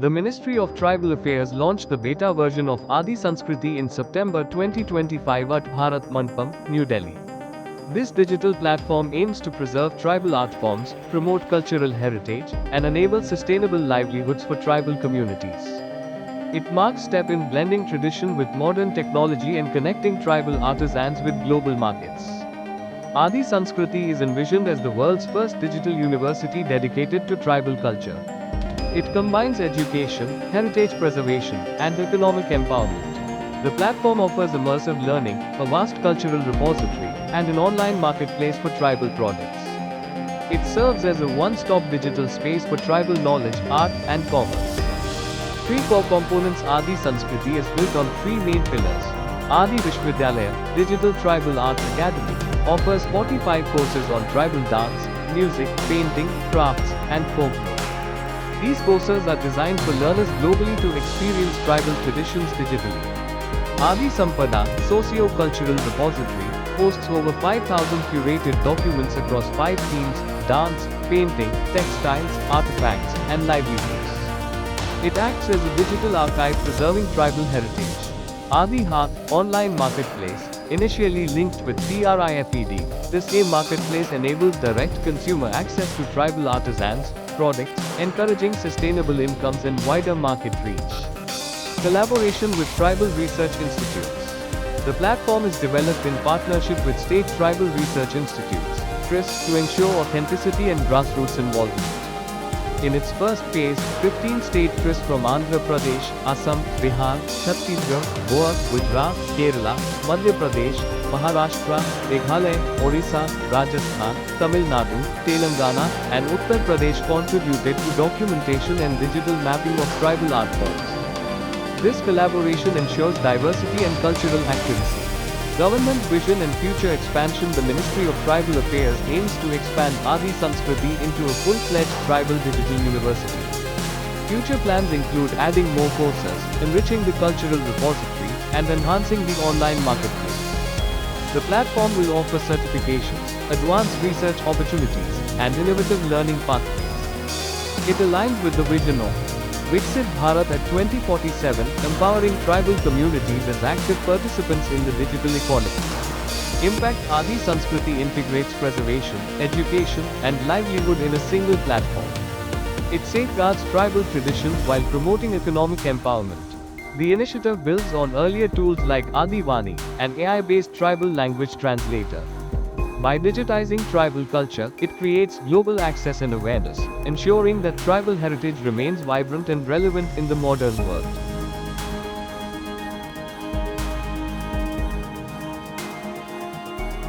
The Ministry of Tribal Affairs launched the beta version of Adi Sanskriti in September 2025 at Bharat Mandapam, New Delhi. This digital platform aims to preserve tribal art forms, promote cultural heritage, and enable sustainable livelihoods for tribal communities. It marks a step in blending tradition with modern technology and connecting tribal artisans with global markets. Adi Sanskriti is envisioned as the world's first digital university dedicated to tribal culture. It combines education, heritage preservation, and economic empowerment. The platform offers immersive learning, a vast cultural repository, and an online marketplace for tribal products. It serves as a one-stop digital space for tribal knowledge, art, and commerce. Three core components. Adi Sanskriti is built on three main pillars. Adi Vishwavidyalaya, Digital Tribal Arts Academy, offers 45 courses on tribal dance, music, painting, crafts, and folklore. These courses are designed for learners globally to experience tribal traditions digitally. Adi Sampada, Socio-Cultural Repository, hosts over 5,000 curated documents across 5 themes: dance, painting, textiles, artifacts, and livelihoods. It acts as a digital archive preserving tribal heritage. Adi Haat, online marketplace, initially linked with TRIFED, this same marketplace enables direct consumer access to tribal artisans, products, encouraging sustainable incomes and wider market reach. Collaboration with tribal research institutes. The platform is developed in partnership with state tribal research institutes, TRIS, to ensure authenticity and grassroots involvement. In its first phase, 15 state TRIS from Andhra Pradesh, Assam, Bihar, Chhattisgarh, Goa, Gujarat, Kerala, Madhya Pradesh, Maharashtra, Meghalaya, Orissa, Rajasthan, Tamil Nadu, Telangana, and Uttar Pradesh contributed to documentation and digital mapping of tribal art forms. This collaboration ensures diversity and cultural accuracy. Government vision and future expansion. The Ministry of Tribal Affairs aims to expand Adi Sanskriti into a full-fledged tribal digital university. Future plans include adding more courses, enriching the cultural repository, and enhancing the online marketplace. The platform will offer certifications, advanced research opportunities, and innovative learning pathways. It aligns with the vision of Viksit Bharat at 2047, empowering tribal communities as active participants in the digital economy. Impact. Adi Sanskriti integrates preservation, education, and livelihood in a single platform. It safeguards tribal traditions while promoting economic empowerment. The initiative builds on earlier tools like Adivani, an AI-based tribal language translator. By digitizing tribal culture, it creates global access and awareness, ensuring that tribal heritage remains vibrant and relevant in the modern world.